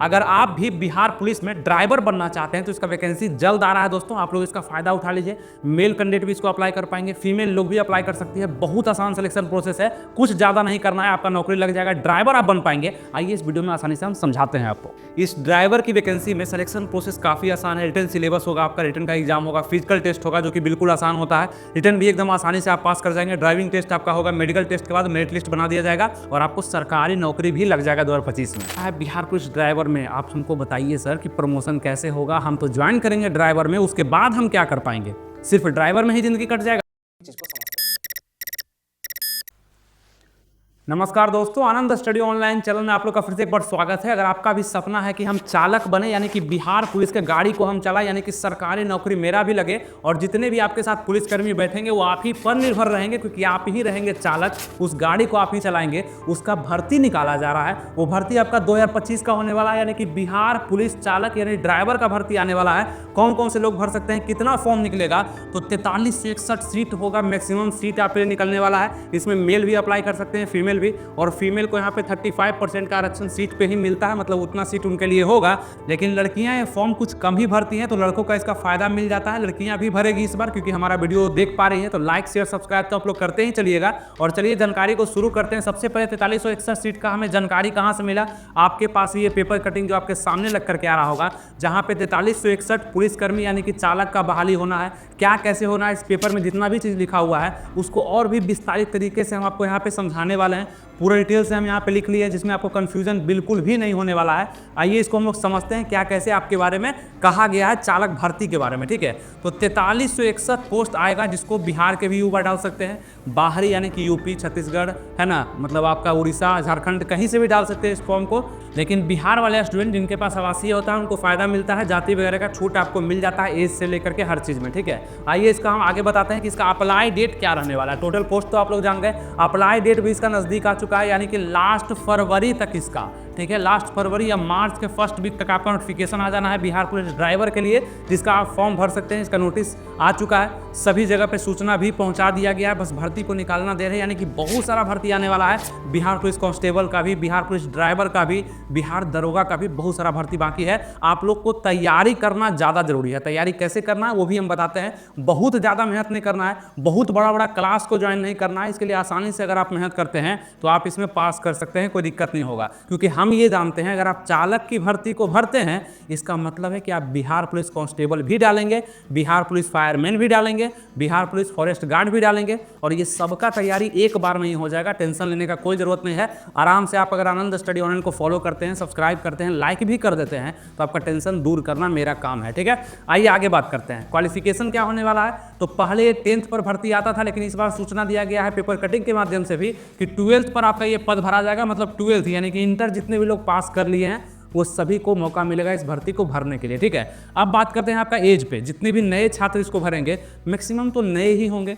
अगर आप भी बिहार पुलिस में ड्राइवर बनना चाहते हैं तो इसका वैकेंसी जल्द आ रहा है दोस्तों, आप लोग इसका फायदा उठा लीजिए। मेल कैंडिडेट भी इसको अप्लाई कर पाएंगे, फीमेल लोग भी अप्लाई कर सकती है। बहुत आसान सिलेक्शन प्रोसेस है, कुछ ज़्यादा नहीं करना है, आपका नौकरी लग जाएगा, ड्राइवर आप बन पाएंगे। आइए इस वीडियो में आसानी से हम समझाते हैं आपको। इस ड्राइवर की वैकेंसी में सिलेक्शन प्रोसेस काफ़ी आसान है। रिटन सिलेबस होगा, आपका रिटन का एग्जाम होगा, फिजिकल टेस्ट होगा जो कि बिल्कुल आसान होता है, रिटन भी एकदम आसानी से आप पास कर जाएंगे। ड्राइविंग टेस्ट आपका होगा, मेडिकल टेस्ट के बाद मेरिट लिस्ट बना दिया जाएगा और आपको सरकारी नौकरी भी लग जाएगा 2025 में। बिहार पुलिस ड्राइवर में आप हमको बताइए सर कि प्रमोशन कैसे होगा, हम तो ज्वाइन करेंगे ड्राइवर में, उसके बाद हम क्या कर पाएंगे? सिर्फ ड्राइवर में ही जिंदगी कट जाएगा? नमस्कार दोस्तों, आनंद स्टडी ऑनलाइन चैनल में आप लोग का फिर से एक बार स्वागत है। अगर आपका भी सपना है कि हम चालक बने, यानी कि बिहार पुलिस के गाड़ी को हम चलाएं, यानी कि सरकारी नौकरी मेरा भी लगे और जितने भी आपके साथ पुलिसकर्मी बैठेंगे वो आप ही पर निर्भर रहेंगे, क्योंकि आप ही रहेंगे चालक, उस गाड़ी को आप ही चलाएंगे, उसका भर्ती निकाला जा रहा है। वो भर्ती आपका 2025 का होने वाला है, यानी कि बिहार पुलिस चालक यानी ड्राइवर का भर्ती आने वाला है। कौन कौन से लोग भर सकते हैं, कितना फॉर्म निकलेगा? तो 43 से 61 सीट होगा, मैक्सिमम सीट आपके लिए निकलने वाला है। इसमें मेल भी अप्लाई कर सकते हैं, फीमेल भी, और फीमेल को यहाँ पे 35% का आरक्षण सीट पे ही मिलता है, मतलब उतना सीट उनके लिए होगा। लेकिन लड़कियां ये फॉर्म कुछ कम ही भरती हैं, तो लड़कों का इसका फायदा मिल जाता है। लड़कियां भी भरेगी इस बार, क्योंकि हमारा वीडियो देख पा रही हैं, तो लाइक शेयर सब्सक्राइब तो आप लोग करते ही चलिएगा। और चलिए जानकारी को शुरू करते हैं। सबसे पहले 4361 सीट का हमें जानकारी कहाँ से मिला? आपके पास ये पेपर कटिंग जो आपके सामने लग करके आ रहा होगा, जहाँ पे 4361 पुलिसकर्मी यानी कि चालक का बहाली होना है। क्या कैसे होना है, इस पेपर में जितना भी चीज़ लिखा हुआ है उसको और भी विस्तारित तरीके से हम आपको यहाँ पे समझाने वाले हैं। पूरा डिटेल से हम यहाँ पे लिख लिए हैं, जिसमें आपको कंफ्यूजन बिल्कुल भी नहीं होने वाला है। आइए इसको हम लोग समझते हैं क्या कैसे आपके बारे में कहा गया है, चालक भर्ती के बारे में। ठीक है, तो 4361 पोस्ट आएगा, जिसको बिहार के भी युवा डाल सकते हैं, बाहरी यानी कि यूपी, छत्तीसगढ़, है ना, मतलब आपका उड़ीसा, झारखंड, कहीं से भी डाल सकते हैं इस फॉर्म को। लेकिन बिहार वाले स्टूडेंट जिनके पास आवासीय होता है उनको फायदा मिलता है, जाति वगैरह का छूट आपको मिल जाता है, एज से लेकर के हर चीज़ में। ठीक है, आइए इसका हम आगे बताते हैं कि इसका अप्लाई डेट क्या रहने वाला है। टोटल पोस्ट तो आप लोग जान गए, अप्लाई डेट भी इसका नज़दीक आ चुका है, यानी कि लास्ट फरवरी तक इसका, ठीक है, लास्ट फरवरी या मार्च के फर्स्ट वीक तक आपका नोटिफिकेशन आ जाना है बिहार पुलिस ड्राइवर के लिए, जिसका आप फॉर्म भर सकते हैं। इसका नोटिस आ चुका है, सभी जगह पे सूचना भी पहुंचा दिया गया है, बस भर्ती को निकालना दे रहे हैं। यानी कि बहुत सारा भर्ती आने वाला है, बिहार पुलिस कांस्टेबल का भी, बिहार पुलिस ड्राइवर का भी, बिहार दरोगा का भी, बहुत सारा भर्ती बाकी है। आप लोग को तैयारी करना ज़्यादा जरूरी है। तैयारी कैसे करना है वो भी हम बताते हैं। बहुत ज़्यादा मेहनत नहीं करना है, बहुत बड़ा बड़ा क्लास को ज्वाइन नहीं करना है। इसके लिए आसानी से अगर आप मेहनत करते हैं तो आप इसमें पास कर सकते हैं, कोई दिक्कत नहीं होगा। क्योंकि हम ये जानते हैं अगर आप चालक की भर्ती को भरते हैं, इसका मतलब है कि आप बिहार पुलिस कांस्टेबल भी डालेंगे, बिहार पुलिस फायरमैन भी डालेंगे, बिहार पुलिस फॉरेस्ट गार्ड भी डालेंगे, और ये सबका तैयारी एक बार में ही हो जाएगा। टेंशन लेने का कोई जरूरत नहीं है। आराम से आप अगर आनंद स्टडी ऑनलाइन को फॉलो करते हैं, सब्सक्राइब करते हैं, लाइक भी कर देते हैं, तो आपका टेंशन दूर करना मेरा काम है। ठीक है, आइए आगे बात करते हैं। क्वालिफिकेशन क्या होने वाला है? तो पहले 10th पर भर्ती आता था, लेकिन इस बार सूचना दिया गया है पेपर कटिंग के माध्यम से भी कि 12th पर आपका ये पद भरा जाएगा। मतलब 12th यानी कि इंटर जितने भी लोग पास कर लिए हैं वो सभी को मौका मिलेगा इस भर्ती को भरने के लिए। ठीक है, अब बात करते हैं आपका एज पे। जितने भी नए छात्र इसको भरेंगे, मैक्सिमम तो नए ही होंगे,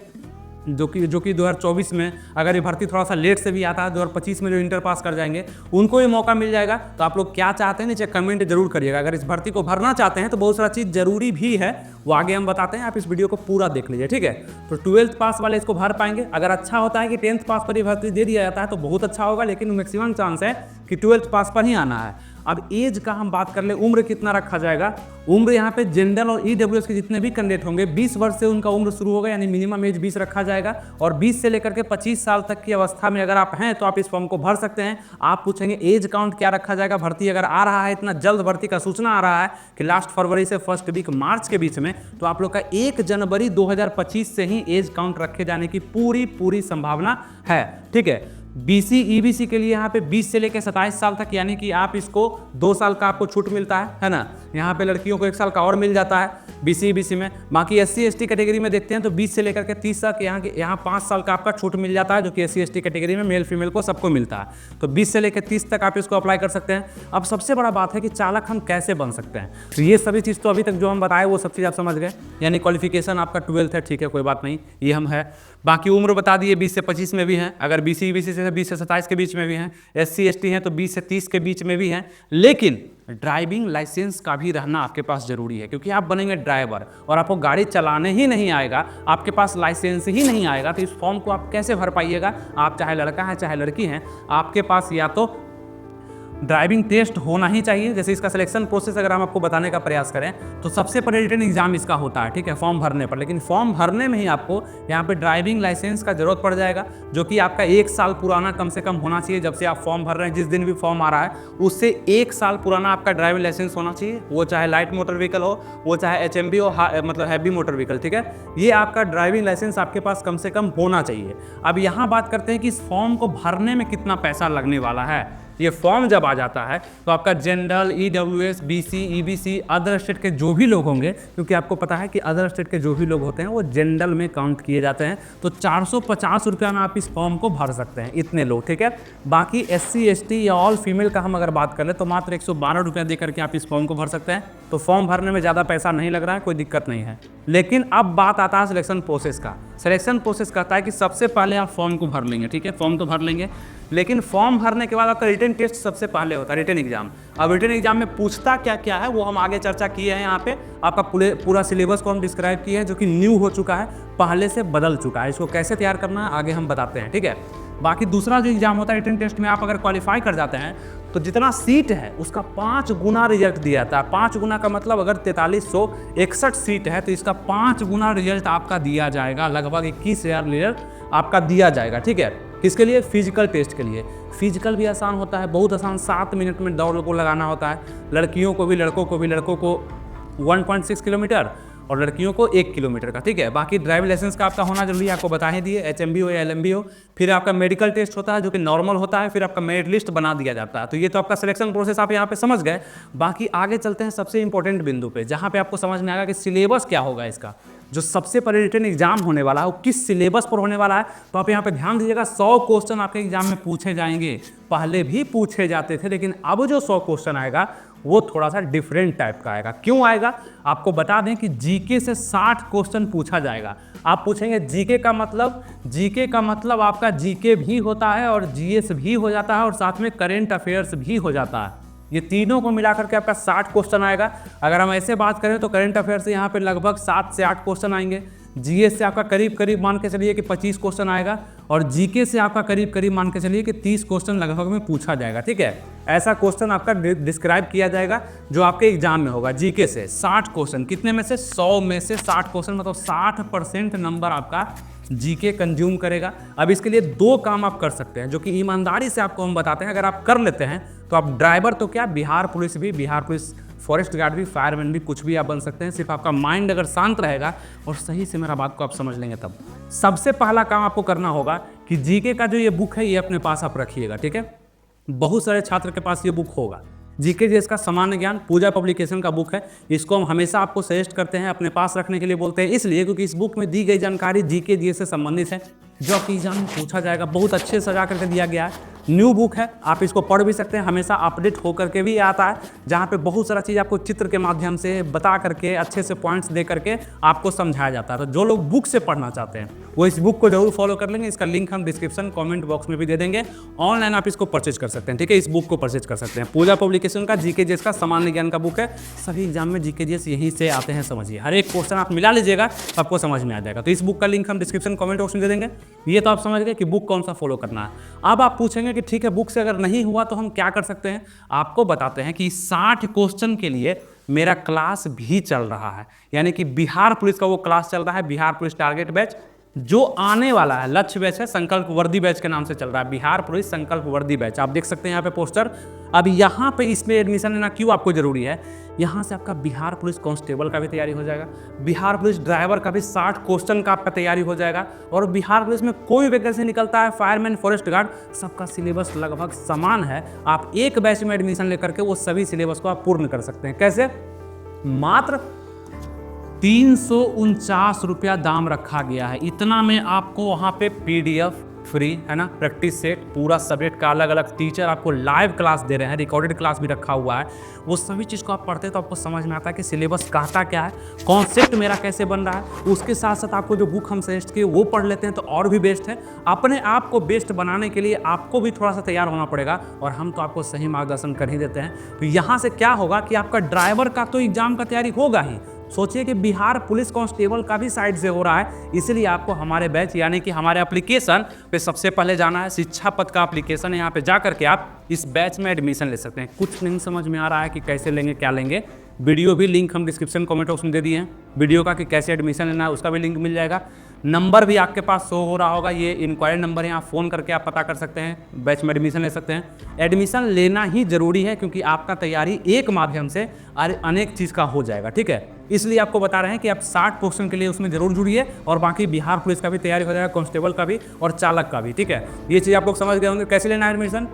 जो कि 2024 में, अगर ये भर्ती थोड़ा सा लेट से भी आता है, 2025 में जो इंटर पास कर जाएंगे उनको ये मौका मिल जाएगा। तो आप लोग क्या चाहते हैं नीचे कमेंट जरूर करिएगा। अगर इस भर्ती को भरना चाहते हैं तो बहुत सारा चीज़ जरूरी भी है, वो आगे हम बताते हैं, आप इस वीडियो को पूरा देख लीजिए। ठीक है, तो 12th पास वाले इसको भर पाएंगे। अगर अच्छा होता है कि 10th पास पर ही भर्ती दे दिया जाता है तो बहुत अच्छा होगा, लेकिन मैक्सिमम चांस है कि 12th पास पर ही आना है। अब एज का हम बात कर ले, उम्र कितना रखा जाएगा? उम्र यहाँ पे जनरल और ईडब्ल्यूएस के जितने भी कैंडिडेट होंगे 20 वर्ष से उनका उम्र शुरू होगा, यानी मिनिमम एज 20 रखा जाएगा। और 20 से लेकर के 25 साल तक की अवस्था में अगर आप हैं तो आप इस फॉर्म को भर सकते हैं। आप पूछेंगे एज काउंट क्या रखा जाएगा? भर्ती अगर आ रहा है, इतना जल्द भर्ती का सूचना आ रहा है कि लास्ट फरवरी से फर्स्ट वीक मार्च के बीच में, तो आप लोग का 1 जनवरी 2025 से ही एज काउंट रखे जाने की पूरी संभावना है। ठीक है, बीसी ईबीसी के लिए यहाँ पे 20 से लेकर 27 साल तक, यानी कि आप इसको 2 साल का आपको छूट मिलता है ना। यहाँ पे लड़कियों को 1 साल का और मिल जाता है बीसी ईबीसी में। बाकी एससी एसटी कैटेगरी में देखते हैं तो 20 से लेकर के 30 तक यहाँ 5 साल का आपका छूट मिल जाता है, जो कि एससी एसटी कैटेगरी में मेल फीमेल को सबको मिलता है। तो 20 से लेकर 30 तक आप इसको अप्लाई कर सकते हैं। अब सबसे बड़ा बात है कि चालक हम कैसे बन सकते हैं। तो ये सभी चीज़ तो अभी तक जो हम बताए वो सब चीज़ आप समझ गए, यानी क्वालिफिकेशन आपका 12th है, ठीक है, कोई बात नहीं, ये हम है। बाकी उम्र बता दिए, 20 से 25 में भी हैं, अगर बीसी ईबीसी से 20 से 27 के बीच में भी हैं, एससी एसटी हैं तो 20 से 30 के बीच में भी हैं। लेकिन ड्राइविंग लाइसेंस का भी रहना आपके पास जरूरी है, क्योंकि आप बनेंगे ड्राइवर और आपको गाड़ी चलाने ही नहीं आएगा, आपके पास लाइसेंस ही नहीं आएगा, तो इस फॉर्म को आप कैसे भर पाइएगा? आप चाहे लड़का है चाहे लड़की हैं, आपके पास या तो ड्राइविंग टेस्ट होना ही चाहिए। जैसे इसका सिलेक्शन प्रोसेस अगर हम आपको बताने का प्रयास करें तो सबसे पहले रिटन एग्जाम इसका होता है, ठीक है, फॉर्म भरने पर। लेकिन फॉर्म भरने में ही आपको यहाँ पे ड्राइविंग लाइसेंस का जरूरत पड़ जाएगा, जो कि आपका 1 साल पुराना कम से कम होना चाहिए। जब से आप फॉर्म भर रहे हैं, जिस दिन भी फॉर्म आ रहा है उससे 1 साल पुराना आपका ड्राइविंग लाइसेंस होना चाहिए। वो चाहे लाइट मोटर व्हीकल हो, वो चाहे HMV हो, मतलब हैवी मोटर व्हीकल, ठीक है। ये आपका ड्राइविंग लाइसेंस आपके पास कम से कम होना चाहिए। अब यहाँ बात करते हैं कि इस फॉर्म को भरने में कितना पैसा लगने वाला है। ये फॉर्म जब आ जाता है तो आपका general, EWS, BC, EBC, other state के जो भी लोग होंगे, क्योंकि आपको पता है कि अदर स्टेट के जो भी लोग होते हैं वो जनरल में काउंट किए जाते हैं, तो 450 रुपया में आप इस फॉर्म को भर सकते हैं, इतने लोग, ठीक है। बाकी SC, ST या ऑल फीमेल का हम अगर बात कर ले तो मात्र 112 रुपया दे करके आप इस फॉर्म को भर सकते हैं। तो फॉर्म भरने में ज़्यादा पैसा नहीं लग रहा है, कोई दिक्कत नहीं है। लेकिन अब बात आता है सिलेक्शन प्रोसेस का। सिलेक्शन प्रोसेस कहता है कि सबसे पहले आप फॉर्म को भर लेंगे, ठीक है, फॉर्म तो भर लेंगे, लेकिन फॉर्म भरने के बाद आपका रिटन टेस्ट सबसे पहले होता है, रिटन एग्जाम। अब रिटन एग्जाम में पूछता क्या क्या है वो हम आगे चर्चा किए हैं। यहाँ पे आपका पूरा सिलेबस को हम डिस्क्राइब किए हैं, जो कि न्यू हो चुका है, पहले से बदल चुका है। इसको कैसे तैयार करना है आगे हम बताते हैं, ठीक है। बाकी दूसरा जो एग्जाम होता है रिटन टेस्ट में, आप अगर क्वालिफाई कर जाते हैं तो जितना सीट है उसका 5 गुना रिजल्ट दिया जाता है। 5 गुना का मतलब अगर 4361 सीट है तो इसका 5 गुना रिजल्ट आपका दिया जाएगा, लगभग 21,000 रिजल्ट आपका दिया जाएगा, ठीक है। किसके लिए? फिजिकल टेस्ट के लिए। फिजिकल भी आसान होता है, बहुत आसान, 7 मिनट में दौड़ को लगाना होता है। लड़कियों को भी लड़कों को 1.6 किलोमीटर और लड़कियों को 1 किलोमीटर का, ठीक है। बाकी ड्राइविंग लाइसेंस का आपका होना जरूरी है, आपको बता ही दिए, HMV हो या LMV हो। फिर आपका मेडिकल टेस्ट होता है जो कि नॉर्मल होता है, फिर आपका मेरिट लिस्ट बना दिया जाता है। तो ये तो आपका सिलेक्शन प्रोसेस आप यहाँ पे समझ गए। बाकी आगे चलते हैं सबसे इंपॉर्टेंट बिंदु पे, जहाँ पे आपको समझ में आएगा कि सिलेबस क्या होगा इसका। जो सबसे पहले रिटन एग्जाम होने वाला है वो किस सिलेबस पर होने वाला है, तो आप यहाँ पे ध्यान दीजिएगा। 100 क्वेश्चन आपके एग्जाम में पूछे जाएंगे, पहले भी पूछे जाते थे, लेकिन अब जो 100 क्वेश्चन आएगा वो थोड़ा सा डिफरेंट टाइप का आएगा। क्यों आएगा? आपको बता दें कि जीके से 60 क्वेश्चन पूछा जाएगा। आप पूछेंगे जीके का मतलब? जीके का मतलब आपका जीके भी होता है और GS भी हो जाता है और साथ में करेंट अफेयर्स भी हो जाता है। ये तीनों को मिलाकर के आपका 60 क्वेश्चन आएगा। अगर हम ऐसे बात करें तो करंट अफेयर से यहाँ पे लगभग 7 से 8 क्वेश्चन आएंगे। GS से आपका करीब मान के चलिए कि 25 क्वेश्चन आएगा और GK से आपका करीब मान के चलिए कि 30 क्वेश्चन लगभग में पूछा जाएगा, ठीक है। ऐसा क्वेश्चन आपका डिस्क्राइब किया जाएगा जो आपके एग्जाम में होगा। GK से 60 क्वेश्चन, कितने में से? 100 में से 60 क्वेश्चन, मतलब 60% नंबर आपका GK कंज्यूम करेगा। अब इसके लिए 2 काम आप कर सकते हैं, जो कि ईमानदारी से आपको हम बताते हैं। अगर आप कर लेते हैं तो आप ड्राइवर तो क्या, बिहार पुलिस भी, बिहार पुलिस फॉरेस्ट गार्ड भी, फायरमैन भी, कुछ भी आप बन सकते हैं। सिर्फ आपका माइंड अगर शांत रहेगा और सही से मेरा बात को आप समझ लेंगे तब। सबसे पहला काम आपको करना होगा कि GK का जो ये बुक है ये अपने पास आप रखिएगा, ठीक है। बहुत सारे छात्र के पास ये बुक होगा। GK GS का सामान्य ज्ञान पूजा पब्लिकेशन का बुक है। इसको हम हमेशा आपको सजेस्ट करते हैं, अपने पास रखने के लिए बोलते हैं, इसलिए क्योंकि इस बुक में दी गई जानकारी GK GS से संबंधित है, जो आपके एग्जाम में पूछा जाएगा। बहुत अच्छे सजा करके दिया गया है, न्यू बुक है, आप इसको पढ़ भी सकते हैं, हमेशा अपडेट होकर के भी आता है, जहाँ पे बहुत सारा चीज़ आपको चित्र के माध्यम से बता करके, अच्छे से पॉइंट्स दे करके आपको समझाया जाता है। तो जो लोग बुक से पढ़ना चाहते हैं वो इस बुक को जरूर फॉलो कर लेंगे। इसका लिंक हम डिस्क्रिप्शन कमेंट बॉक्स में भी दे देंगे। ऑनलाइन आप इसको परचेज कर सकते हैं, ठीक है। इस बुक को परचेज कर सकते हैं। पूजा पब्लिकेशन का GK GS का सामान्य ज्ञान का बुक है। सभी एग्जाम में GK GS यहीं से आते हैं, समझिए। हर एक क्वेश्चन आप मिला लीजिएगा तो आपको समझ में आ जाएगा। तो इस बुक का लिंक हम डिस्क्रिप्शन कमेंट बॉक्स में दे देंगे। ये तो आप समझ गए कि बुक कौन सा फॉलो करना है। अब आप पूछेंगे कि ठीक है, बुक से अगर नहीं हुआ तो हम क्या कर सकते हैं। आपको बताते हैं कि 60 क्वेश्चन के लिए मेरा क्लास भी चल रहा है, यानी कि बिहार पुलिस का वो क्लास चल रहा है, बिहार पुलिस टारगेट बैच, जो आने वाला है। लक्ष्य बैच है, संकल्प वर्दी बैच के नाम से चल रहा है, बिहार पुलिस संकल्प वर्दी बैच। आप देख सकते हैं यहाँ पे पोस्टर। अब यहाँ पे इसमें एडमिशन लेना क्यों आपको जरूरी है? यहाँ से आपका बिहार पुलिस कांस्टेबल का भी तैयारी हो जाएगा, बिहार पुलिस ड्राइवर का भी 60 क्वेश्चन का आपका तैयारी हो जाएगा, और बिहार पुलिस में कोई वैकेंसी निकलता है, फायरमैन, फॉरेस्ट गार्ड, सबका सिलेबस लगभग समान है। आप एक बैच में एडमिशन लेकर के वो सभी सिलेबस को आप पूर्ण कर सकते हैं। कैसे? मात्र 349 रुपया दाम रखा गया है। इतना में आपको वहाँ पे PDF फ्री है ना, प्रैक्टिस सेट, पूरा सब्जेक्ट का अलग अलग टीचर आपको लाइव क्लास दे रहे हैं, रिकॉर्डेड क्लास भी रखा हुआ है। वो सभी चीज़ को आप पढ़ते हैं तो आपको समझ में आता है कि सिलेबस कहता क्या है, कॉन्सेप्ट मेरा कैसे बन रहा है। उसके साथ साथ आपको जो बुक हम सजेस्ट किए वो पढ़ लेते हैं तो और भी बेस्ट है। अपने आप को बेस्ट बनाने के लिए आपको भी थोड़ा सा तैयार होना पड़ेगा, और हम तो आपको सही मार्गदर्शन कर ही देते हैं। तो यहाँ से क्या होगा कि आपका ड्राइवर का तो एग्जाम का तैयारी होगा ही, सोचिए कि बिहार पुलिस कांस्टेबल का भी साइड से हो रहा है, इसलिए आपको हमारे बैच यानी कि हमारे एप्लीकेशन पे सबसे पहले जाना है। शिक्षा पथ का एप्लीकेशन है, यहाँ पे जा करके आप इस बैच में एडमिशन ले सकते हैं। कुछ नहीं समझ में आ रहा है कि कैसे लेंगे क्या लेंगे, वीडियो भी लिंक हम डिस्क्रिप्शन कमेंट बॉक्स में दे दिए हैं, वीडियो का कि कैसे एडमिशन लेना है उसका भी लिंक मिल जाएगा। नंबर भी आपके पास शो हो रहा होगा, ये इंक्वायरी नंबर है, आप फ़ोन करके आप पता कर सकते हैं, बैच में एडमिशन ले सकते हैं। एडमिशन लेना ही जरूरी है क्योंकि आपका तैयारी एक माध्यम से अनेक चीज़ का हो जाएगा, ठीक है। इसलिए आपको बता रहे हैं कि आप 60 क्वेश्चन के लिए उसमें जरूर जुड़िए और बाकी बिहार पुलिस का भी तैयारी हो जाएगा, कांस्टेबल का भी और चालक का भी, ठीक है। ये चीज़ आप लोग समझ गए होंगे। कैसे लेना है एडमिशन?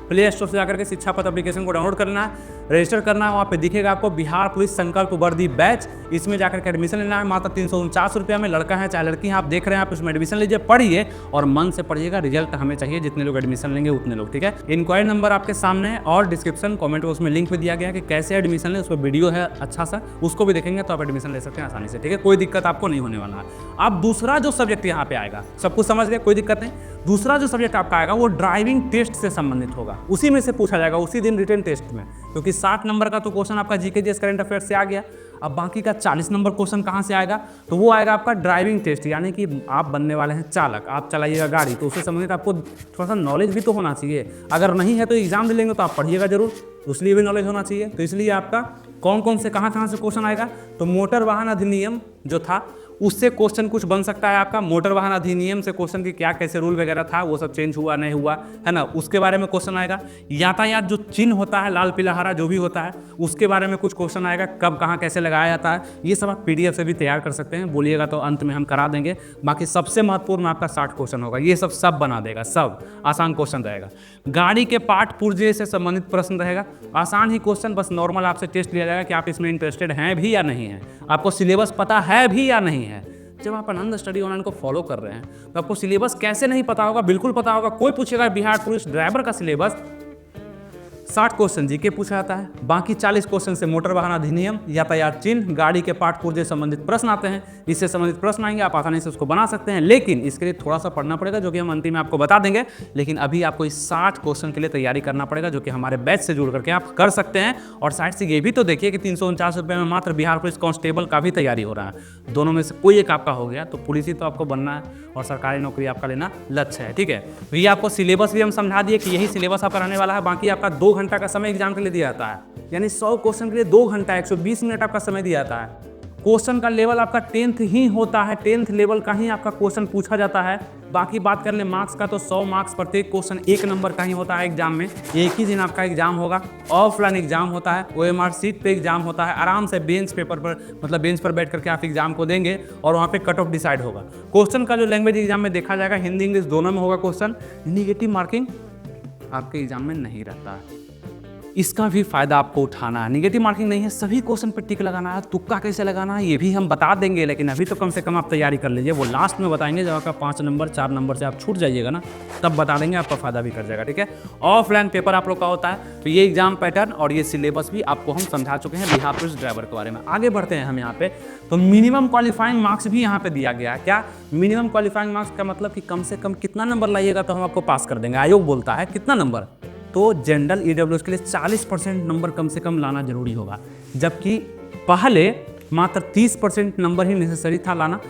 प्ले स्टोर से जाकर के शिक्षा पथ एप्लीकेशन को डाउनलोड करना है, रजिस्टर करना है, वहाँ पे दिखेगा आपको बिहार पुलिस संकल्प वर्दी बैच, इसमें जाकर के एडमिशन लेना है। मात्र 349 रुपये में, लड़का है चाहे लड़की है, आप देख रहे हैं, आप इसमें एडमिशन लीजिए, पढ़िए और मन से पढ़िएगा। रिजल्ट हमें चाहिए, जितने लोग एडमिशन लेंगे उतने लोग, ठीक है। इंक्वायरी नंबर आपके सामने है और डिस्क्रिप्शन कॉमेंट में उसमें लिंक भी दिया गया है कि कैसे एडमिशन लें, उस पर वीडियो है अच्छा सा, उसको भी देखेंगे तो आप एडमिशन ले सकते हैं आसानी से, ठीक है। कोई दिक्कत आपको नहीं होने वाला है। अब दूसरा जो सब्जेक्ट यहाँ पे आएगा, सब कुछ समझ गए, कोई दिक्कत नहीं। दूसरा जो सब्जेक्ट आपका आएगा वो ड्राइविंग टेस्ट से संबंधित होगा, उसी में से पूछा जाएगा उसी दिन रिटन टेस्ट में, क्योंकि 60 नंबर का तो क्वेश्चन आपका जीके जीएस करंट अफेयर से आ गया। अब बाकी का 40 नंबर क्वेश्चन कहाँ से आएगा? तो वो आएगा आपका ड्राइविंग टेस्ट, यानी कि आप बनने वाले हैं चालक, आप चलाइएगा गाड़ी, तो उससे संबंधित आपको थोड़ा सा नॉलेज भी तो होना चाहिए। अगर नहीं है तो एग्जाम दे लेंगे तो आप पढ़िएगा जरूर, उसलिए भी नॉलेज होना चाहिए। तो इसलिए आपका कौन कौन से कहाँ से क्वेश्चन आएगा, तो मोटर वाहन अधिनियम जो था उससे क्वेश्चन कुछ बन सकता है आपका। मोटर वाहन अधिनियम से क्वेश्चन की क्या कैसे रूल वगैरह था, वो सब चेंज हुआ नहीं हुआ है ना, उसके बारे में क्वेश्चन आएगा। यातायात जो चिन्ह होता है, लाल पीला हरा जो भी होता है, उसके बारे में कुछ क्वेश्चन आएगा, कब कहाँ कैसे लगाया जाता है, ये सब आप PDF से भी तैयार कर सकते हैं, बोलिएगा तो अंत में हम करा देंगे। बाकी सबसे महत्वपूर्ण आपका 60 क्वेश्चन होगा, ये सब बना देगा, सब आसान क्वेश्चन रहेगा। गाड़ी के पार्ट पुर्जे से संबंधित प्रश्न रहेगा, आसान ही क्वेश्चन, बस नॉर्मल आपसे टेस्ट लिया जाएगा कि आप इसमें इंटरेस्टेड हैं भी या नहीं है, आपको सिलेबस पता है भी या नहीं है। जब आप आनंद स्टडी ऑनलाइन को फॉलो कर रहे हैं तो आपको सिलेबस कैसे नहीं पता होगा, बिल्कुल पता होगा। कोई पूछेगा बिहार पुलिस ड्राइवर का सिलेबस, 60 क्वेश्चन जीके पूछा जाता है, बाकी 40 क्वेश्चन से मोटर वाहन अधिनियम, यातायात चिन्ह, गाड़ी के पार्ट पुर्जे संबंधित प्रश्न आते हैं, इससे संबंधित प्रश्न आएंगे, आप आसानी से उसको बना सकते हैं। लेकिन इसके लिए थोड़ा सा पढ़ना पड़ेगा, जो कि हम अंतिम में आपको बता देंगे। लेकिन अभी आपको इस 60 क्वेश्चन के लिए तैयारी करना पड़ेगा, जो कि हमारे बैच से जुड़ करके आप कर सकते हैं। और साइड से ये भी तो देखिए कि 349 रुपये में मात्र बिहार पुलिस कांस्टेबल का भी तैयारी हो रहा है। दोनों में से कोई एक आपका हो गया तो पुलिस ही तो आपको बनना है और सरकारी नौकरी आपका लेना लक्ष्य है, ठीक है। तो ये आपको सिलेबस भी हम समझा दिए कि यही सिलेबस आपका रहने वाला है। बाकी आपका 2 घंटा का समय एग्जाम के लिए दिया जाता है, यानी 100 क्वेश्चन के लिए 2 घंटा 120 मिनट आपका समय दिया जाता है। क्वेश्चन का लेवल आपका 10th ही होता है, 10th लेवल का ही आपका क्वेश्चन पूछा जाता है। बाकी बात कर ले मार्क्स का, तो 100 मार्क्स प्रत्येक क्वेश्चन 1 नंबर का ही होता है एग्जाम में। एक ही दिन आपका एग्जाम होगा, ऑफलाइन एग्जाम होता है, OMR सीट पे एग्जाम होता है। आराम से बेंच पेपर पर, मतलब बेंच पर बैठ करके आप एग्जाम को देंगे और वहाँ पे कट ऑफ डिसाइड होगा। क्वेश्चन का जो लैंग्वेज एग्जाम में देखा जाएगा, हिंदी इंग्लिश दोनों में होगा क्वेश्चन। निगेटिव मार्किंग आपके एग्जाम में नहीं रहता है, इसका भी फायदा आपको उठाना है। निगेटिव मार्किंग नहीं है, सभी क्वेश्चन पर टिक लगाना है। तुक्का कैसे लगाना है ये भी हम बता देंगे, लेकिन अभी तो कम से कम आप तैयारी कर लीजिए, वो लास्ट में बताएंगे। जब आपका 5 नंबर 4 नंबर से आप छूट जाइएगा ना, तब बता देंगे, आपका फायदा भी कर जाएगा, ठीक है। ऑफलाइन पेपर आप लोग का होता है, तो ये एग्जाम पैटर्न और ये सिलेबस भी आपको हम समझा चुके हैं बिहार पुलिस ड्राइवर के बारे में। आगे बढ़ते हैं हम यहाँ पे, तो मिनिमम क्वालिफाइंग मार्क्स भी यहाँ पे दिया गया है। क्या मिनिमम क्वालिफाइंग मार्क्स का मतलब कि कम से कम कितना नंबर लाइएगा तो हम आपको पास कर देंगे। आयोग बोलता है कितना नंबर, तो जनरल EWS के लिए 40% नंबर कम से कम लाना जरूरी होगा, जबकि पहले मात्र 30% नंबर ही नेसेसरी था लाना,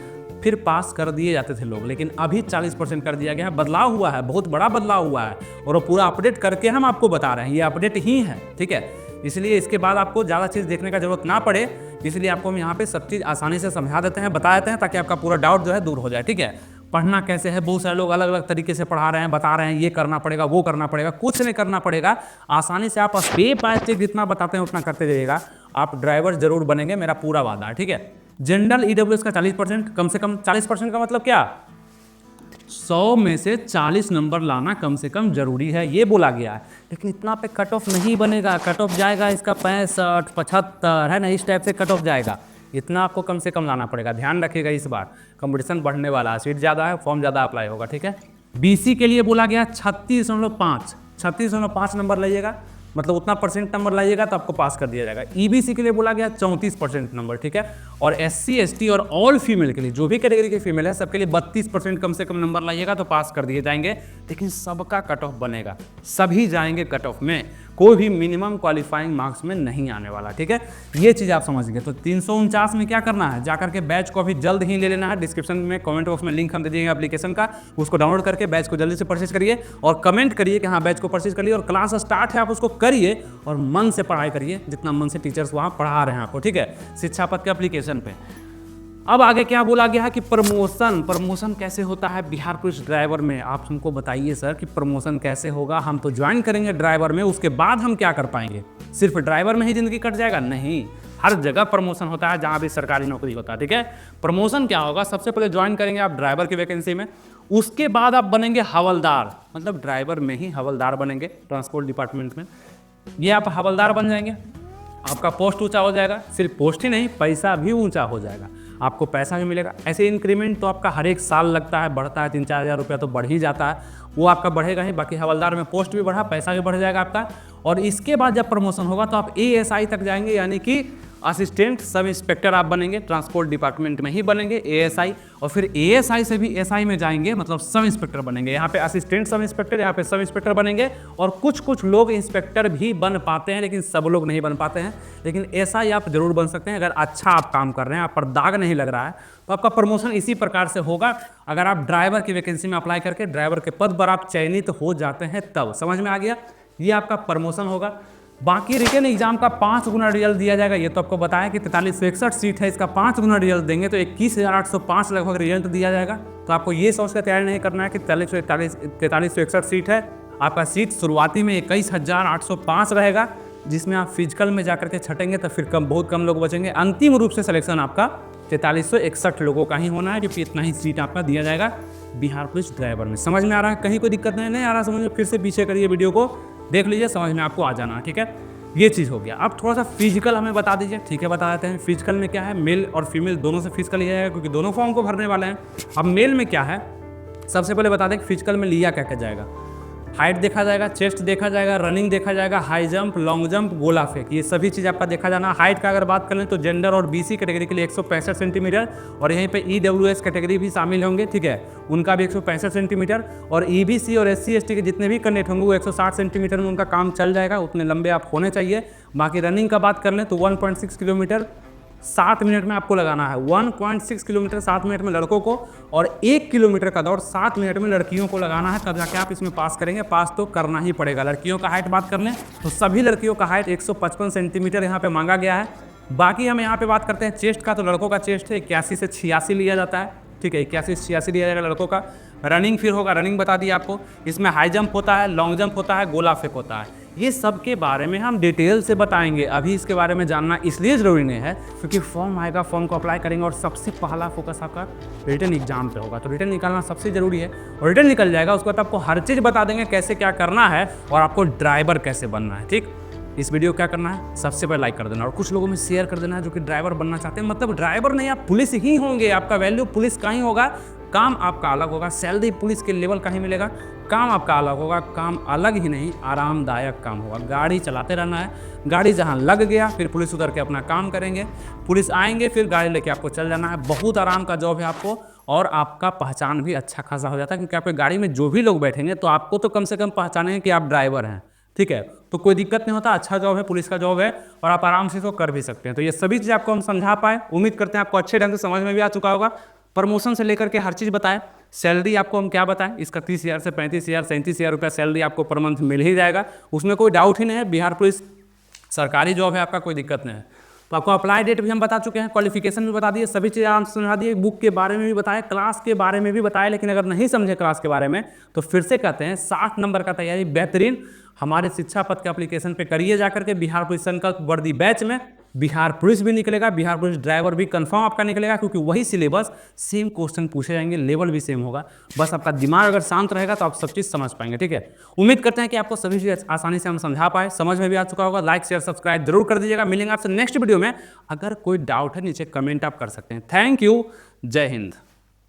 फिर पास कर दिए जाते थे लोग। लेकिन अभी 40% कर दिया गया है। बदलाव हुआ है, बहुत बड़ा बदलाव हुआ है, और वो पूरा अपडेट करके हम आपको बता रहे हैं, ये अपडेट ही है, ठीक है। इसलिए इसके बाद आपको ज़्यादा चीज़ देखने का जरूरत ना पड़े, इसलिए आपको हम यहाँ पे सब चीज़ आसानी से समझा देते हैं, बता देते हैं, ताकि आपका पूरा डाउट जो है दूर हो जाए, ठीक है। पढ़ना कैसे है, बहुत सारे लोग अलग अलग तरीके से पढ़ा रहे हैं, बता रहे हैं ये करना पड़ेगा वो करना पड़ेगा, कुछ नहीं करना पड़ेगा। आसानी से आप स्टेप बाय स्टेप जितना बताते हैं उतना करते जाइएगा, आप ड्राइवर जरूर बनेंगे, मेरा पूरा वादा है, ठीक है। जनरल EWS का 40%, कम से कम 40% का मतलब क्या, 100 में से 40 नंबर लाना कम से कम जरूरी है, ये बोला गया है। लेकिन इतना पे कट ऑफ नहीं बनेगा, कट ऑफ जाएगा इसका 65 75 है ना, इस टाइप से कट ऑफ जाएगा। इतना आपको कम से कम लाना पड़ेगा, ध्यान रखिएगा। इस बार कंपटीशन बढ़ने वाला है, सीट ज़्यादा है, फॉर्म ज़्यादा अप्लाई होगा, ठीक है। BC के लिए बोला गया 36.5 नंबर लाइएगा, मतलब उतना परसेंट नंबर लाइएगा तो आपको पास कर दिया जाएगा। EBC के लिए बोला गया 34% नंबर, ठीक है। और SC ST और ऑल फीमेल के लिए, जो भी कैटेगरी के फीमेल है, सबके लिए 32% कम से कम नंबर लाइएगा तो पास कर दिए जाएंगे। लेकिन सबका कट ऑफ बनेगा, सभी जाएंगे कट ऑफ में, कोई भी मिनिमम क्वालिफाइंग मार्क्स में नहीं आने वाला, ठीक है। ये चीज़ आप समझ गए। तो 349 में क्या करना है, जाकर के बैच को अभी जल्द ही ले लेना है। डिस्क्रिप्शन में कमेंट बॉक्स में लिंक हम दे देंगे एप्लीकेशन का, उसको डाउनलोड करके बैच को जल्दी से परचेज करिए और कमेंट करिए कि हाँ बैच को परचेज करिए और क्लास स्टार्ट है, आप उसको करिए और मन से पढ़ाई करिए, जितना मन से टीचर्स वहाँ पढ़ा रहे हैं आपको, ठीक है, शिक्षा पथ के एप्लीकेशन पे। अब आगे क्या बोला गया है कि प्रमोशन कैसे होता है बिहार पुलिस ड्राइवर में। आप हमको बताइए सर कि प्रमोशन कैसे होगा, हम तो ज्वाइन करेंगे ड्राइवर में, उसके बाद हम क्या कर पाएंगे? सिर्फ ड्राइवर में ही जिंदगी कट जाएगा? नहीं, हर जगह प्रमोशन होता है जहाँ भी सरकारी नौकरी होता है, ठीक है। प्रमोशन क्या होगा, सबसे पहले ज्वाइन करेंगे आप ड्राइवर की वैकेंसी में, उसके बाद आप बनेंगे हवलदार, मतलब ड्राइवर में ही हवलदार बनेंगे ट्रांसपोर्ट डिपार्टमेंट में। ये आप हवलदार बन जाएंगे, आपका पोस्ट ऊंचा हो जाएगा, सिर्फ पोस्ट ही नहीं पैसा भी ऊंचा हो जाएगा, आपको पैसा भी मिलेगा। ऐसे इंक्रीमेंट तो आपका हर एक साल लगता है, बढ़ता है, 3-4 हज़ार रुपया तो बढ़ ही जाता है, वो आपका बढ़ेगा ही। बाकी हवलदार में पोस्ट भी बढ़ा, पैसा भी बढ़ जाएगा आपका। और इसके बाद जब प्रमोशन होगा तो आप ASI तक जाएंगे, यानी कि असिस्टेंट सब इंस्पेक्टर आप बनेंगे, ट्रांसपोर्ट डिपार्टमेंट में ही बनेंगे ASI। और फिर ASI से भी SI में जाएंगे, मतलब सब इंस्पेक्टर बनेंगे। यहाँ पे असिस्टेंट सब इंस्पेक्टर, यहाँ पे सब इंस्पेक्टर बनेंगे। और कुछ लोग इंस्पेक्टर भी बन पाते हैं, लेकिन सब लोग नहीं बन पाते हैं। लेकिन SI आप जरूर बन सकते हैं अगर अच्छा आप काम कर रहे हैं, आप पर दाग नहीं लग रहा है, तो आपका प्रमोशन इसी प्रकार से होगा। अगर आप ड्राइवर की वैकेंसी में अप्लाई करके ड्राइवर के पद पर आप चयनित हो जाते हैं तब। समझ में आ गया? ये आपका प्रमोशन होगा। बाकी रिटन एग्जाम का 5 गुना रिजल्ट दिया जाएगा। ये तो आपको बताया कि 4361 सीट है, इसका 5 गुना रिजल्ट देंगे तो 21,805 लगभग रिजल्ट दिया जाएगा। तो आपको ये सोच कर तैयारी नहीं करना है कि 4361 सीट है। आपका सीट शुरुआती में 21,805 रहेगा, जिसमें आप फिजिकल में जाकर के छटेंगे तो फिर बहुत कम लोग बचेंगे। अंतिम रूप से सिलेक्शन आपका 4361 लोगों का ही होना है, क्योंकि इतना ही सीट आपका दिया जाएगा बिहार पुलिस ड्राइवर में। समझ में आ रहा है? कहीं कोई दिक्कत नहीं आ रहा समझ में? फिर से पीछे करिए, वीडियो को देख लीजिए, समझ में आपको आ जाना है, ठीक है। ये चीज़ हो गया। अब थोड़ा सा फिजिकल हमें बता दीजिए, ठीक है, बता देते हैं। फिजिकल में क्या है, मेल और फीमेल दोनों से फिजिकल लिया जाएगा, क्योंकि दोनों फॉर्म को भरने वाले हैं। अब मेल में क्या है, सबसे पहले बता दें कि फिजिकल में लिया क्या क्या जाएगा। हाइट देखा जाएगा, चेस्ट देखा जाएगा, रनिंग देखा जाएगा, हाई जंप, लॉन्ग जंप, गोला फेंक, ये सभी चीज़ आपका देखा जाना। हाइट का अगर बात करें तो जेंडर और BC कैटेगरी के लिए 165 सेंटीमीटर, और यहीं पे EWS कैटेगरी भी शामिल होंगे, ठीक है, उनका भी 165 सेंटीमीटर। और EBC और SC ST के जितने भी कैंडिडेट होंगे वो 160 सेंटीमीटर में उनका काम चल जाएगा, उतने लंबे आप होने चाहिए। बाकी रनिंग का बात कर लें तो 1.6 किलोमीटर 7 मिनट में आपको लगाना है। 1.6 किलोमीटर 7 मिनट में लड़कों को, और 1 किलोमीटर का दौड़ 7 मिनट में लड़कियों को लगाना है, तब जाके आप इसमें पास करेंगे। पास तो करना ही पड़ेगा। लड़कियों का हाइट बात कर लें तो सभी लड़कियों का हाइट 155 सेंटीमीटर यहाँ पे मांगा गया है। बाकी हम यहाँ पे बात करते हैं चेस्ट का, तो लड़कों का चेस्ट है 81 से 86 लिया जाता है, ठीक है, 81 से 86 लिया जाएगा लड़कों का। रनिंग फिर होगा, रनिंग बता दिया आपको, इसमें हाई जंप होता है, लॉन्ग जंप होता है, गोला फेंक होता है। ये सब के बारे में हम डिटेल से बताएंगे। अभी इसके बारे में जानना इसलिए ज़रूरी नहीं है क्योंकि फॉर्म आएगा, फॉर्म को अप्लाई करेंगे और सबसे पहला फोकस आपका रिटन एग्जाम पे होगा। तो रिटन निकालना सबसे ज़रूरी है, और रिटन निकल जाएगा उसके बाद आपको हर चीज़ बता देंगे कैसे क्या करना है और आपको ड्राइवर कैसे बनना है, ठीक। इस वीडियो क्या करना है, सबसे पहले लाइक कर देना और कुछ लोगों में शेयर कर देना है जो कि ड्राइवर बनना चाहते हैं। मतलब ड्राइवर नहीं, आप पुलिस ही होंगे, आपका वैल्यू पुलिस का ही होगा, काम आपका अलग होगा, सैलरी पुलिस के लेवल का ही मिलेगा, काम आपका अलग होगा, काम अलग ही नहीं आरामदायक काम होगा। गाड़ी चलाते रहना है, गाड़ी जहाँ लग गया फिर पुलिस उतर के अपना काम करेंगे, पुलिस आएंगे फिर गाड़ी लेके आपको चल जाना है। बहुत आराम का जॉब है आपको, और आपका पहचान भी अच्छा खासा हो जाता है, क्योंकि आपकी गाड़ी में जो भी लोग बैठेंगे तो आपको तो कम से कम पहचानेंगे कि आप ड्राइवर हैं, ठीक है। तो कोई दिक्कत नहीं होता, अच्छा जॉब है, पुलिस का जॉब है, और आप आराम से इसको कर भी सकते हैं। तो ये सभी चीज़ आपको हम समझा पाए, उम्मीद करते हैं आपको अच्छे ढंग से समझ में भी आ चुका होगा। प्रमोशन से लेकर के हर चीज़ बताएं। सैलरी आपको हम क्या बताएं, इसका 30,000 से 35,000 37,000 रुपया सैलरी आपको पर मंथ मिल ही जाएगा, उसमें कोई डाउट ही नहीं है। बिहार पुलिस सरकारी जॉब है, आपका कोई दिक्कत नहीं है। तो आपको अप्लाई डेट भी हम बता चुके हैं, क्वालिफिकेशन भी बता दिए, सभी चीज़ें आप समझा दिए, बुक के बारे में भी बताए, क्लास के बारे में भी बताए। लेकिन अगर नहीं समझे क्लास के बारे में तो फिर से कहते हैं 60 नंबर का तैयारी बेहतरीन हमारे शिक्षा पथ के एप्लीकेशन पे करिए जाकर के। बिहार पुलिस संकल्प वर्दी बैच में बिहार पुलिस भी निकलेगा, बिहार पुलिस ड्राइवर भी कंफर्म आपका निकलेगा, क्योंकि वही सिलेबस, सेम क्वेश्चन पूछे जाएंगे, लेवल भी सेम होगा। बस आपका दिमाग अगर शांत रहेगा तो आप सब चीज़ समझ पाएंगे, ठीक है। उम्मीद करते हैं कि आपको सभी चीज़ आसानी से हम समझा पाए, समझ में भी आ चुका होगा। लाइक शेयर सब्सक्राइब जरूर कर दीजिएगा। मिलेंगे आपसे नेक्स्ट वीडियो में। अगर कोई डाउट है नीचे कमेंट आप कर सकते हैं। थैंक यू, जय हिंद।